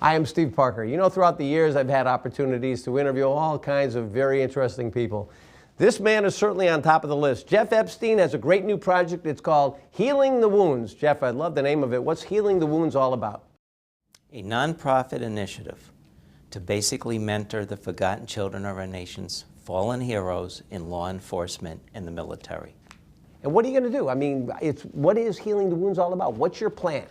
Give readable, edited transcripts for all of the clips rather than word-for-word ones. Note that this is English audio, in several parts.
Hi, I'm Steve Parker. You know, throughout the years, I've had opportunities to interview all kinds of very interesting people. This man is certainly on top of the list. Jeff Epstein has a great new project. It's called Healing the Wounds. Jeff, I love the name of it. What's Healing the Wounds all about? A nonprofit initiative to basically mentor the forgotten children of our nation's fallen heroes in law enforcement and the military. And what are you going to do? I mean, what is Healing the Wounds all about? What's your plan?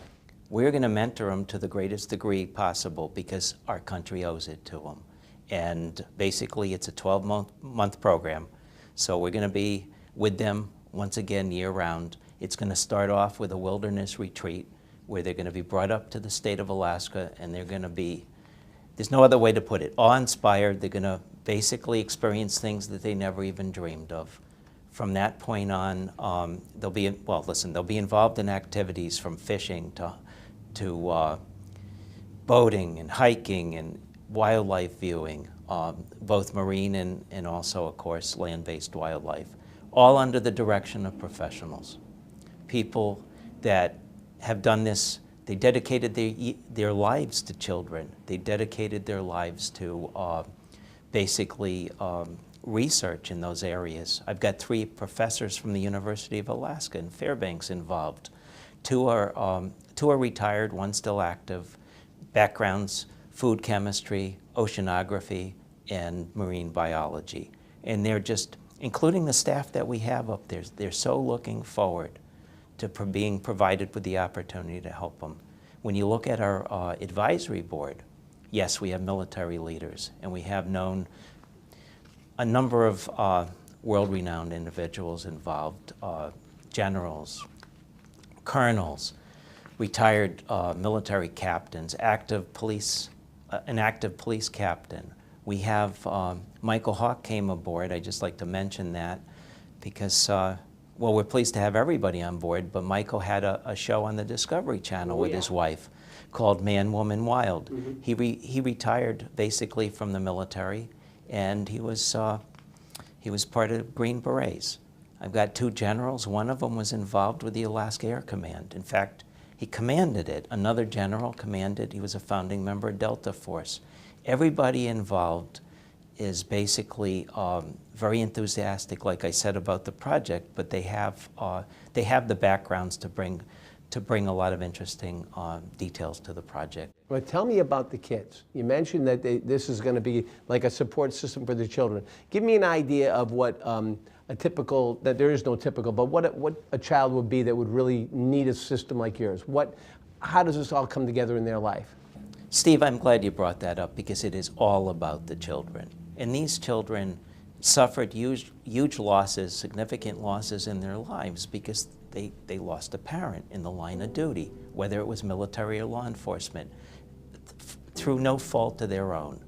We're going to mentor them to the greatest degree possible because our country owes it to them. And basically, it's a 12-month program. So we're going to be with them once again year-round. It's going to start off with a wilderness retreat where they're going to be brought up to the state of Alaska, and they're going to be, there's no other way to put it, awe-inspired. They're going to basically experience things that they never even dreamed of. From that point on, they'll be involved in activities from fishing to boating and hiking and wildlife viewing, both marine and also, of course, land-based wildlife, all under the direction of professionals. People that have done this, they dedicated their lives to children. They dedicated their lives to basically research in those areas. I've got 3 professors from the University of Alaska in Fairbanks involved. Two are retired, one still active. Backgrounds, food chemistry, oceanography, and marine biology. And they're just, including the staff that we have up there, they're so looking forward to being provided with the opportunity to help them. When you look at our advisory board, yes, we have military leaders, and we have known a number of world-renowned individuals involved, generals, colonels, retired military captains, an active police captain. We have Michael Hawk came aboard. I'd just like to mention that because, well, we're pleased to have everybody on board, but Michael had a show on the Discovery Channel with his wife called Man, Woman, Wild. Mm-hmm. He retired basically from the military, and he was part of Green Berets. I've got 2 generals. One of them was involved with the Alaska Air Command. In fact, he commanded it. Another general commanded. He was a founding member of Delta Force. Everybody involved is basically very enthusiastic, like I said, about the project, but they have the backgrounds to bring a lot of interesting details to the project. Well, tell me about the kids. You mentioned that this is going to be like a support system for the children. Give me an idea of what a typical, that there is no typical, but what a child would be that would really need a system like yours. How does this all come together in their life? Steve, I'm glad you brought that up because it is all about the children. And these children suffered huge losses, significant losses in their lives because they lost a parent in the line of duty, whether it was military or law enforcement, through no fault of their own.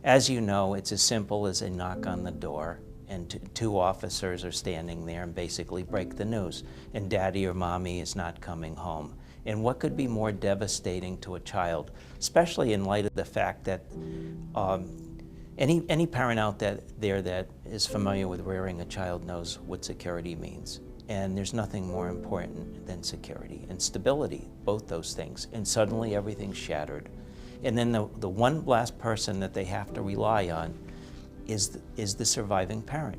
As you know, it's as simple as a knock on the door and 2 officers are standing there and basically break the news, and daddy or mommy is not coming home. And what could be more devastating to a child, especially in light of the fact that any parent out there that is familiar with rearing a child knows what security means. And there's nothing more important than security and stability, both those things. And suddenly everything's shattered. And then the one last person that they have to rely on is the surviving parent.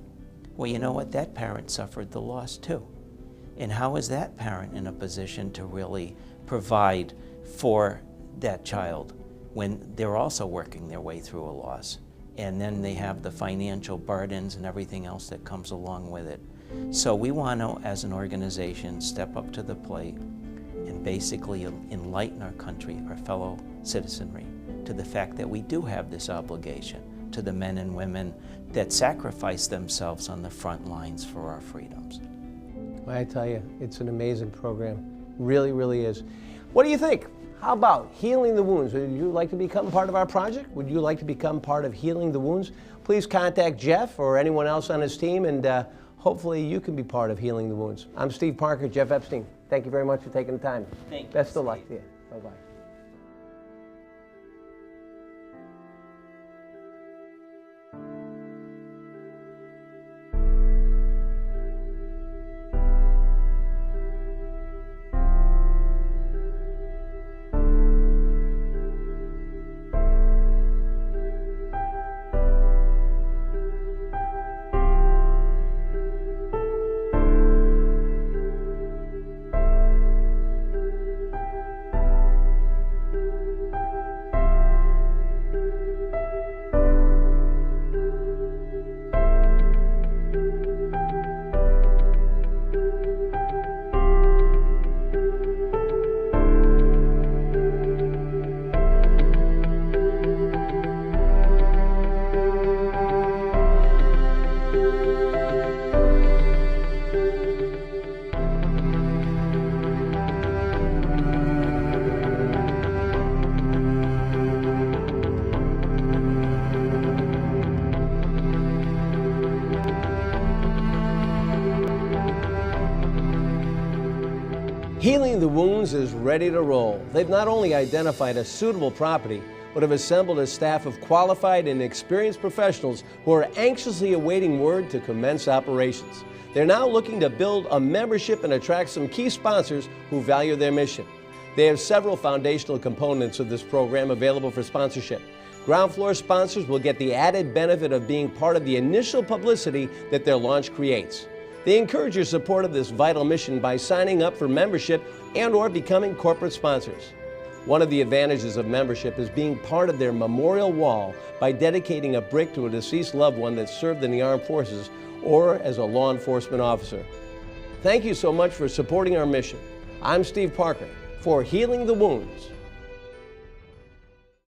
Well, you know what? That parent suffered the loss too. And how is that parent in a position to really provide for that child when they're also working their way through a loss? And then they have the financial burdens and everything else that comes along with it. So we want to, as an organization, step up to the plate and basically enlighten our country, our fellow citizenry, to the fact that we do have this obligation to the men and women that sacrifice themselves on the front lines for our freedoms. Well, I tell you, it's an amazing program. Really, really is. What do you think? How about Healing the Wounds? Would you like to become part of our project? Would you like to become part of Healing the Wounds? Please contact Jeff or anyone else on his team, and hopefully you can be part of Healing the Wounds. I'm Steve Parker, Jeff Epstein. Thank you very much for taking the time. Thank you. Best of luck to you. Bye-bye. Healing the Wounds is ready to roll. They've not only identified a suitable property, but have assembled a staff of qualified and experienced professionals who are anxiously awaiting word to commence operations. They're now looking to build a membership and attract some key sponsors who value their mission. They have several foundational components of this program available for sponsorship. Ground floor sponsors will get the added benefit of being part of the initial publicity that their launch creates. They encourage your support of this vital mission by signing up for membership and/or becoming corporate sponsors. One of the advantages of membership is being part of their memorial wall by dedicating a brick to a deceased loved one that served in the armed forces or as a law enforcement officer. Thank you so much for supporting our mission. I'm Steve Parker for Healing the Wounds.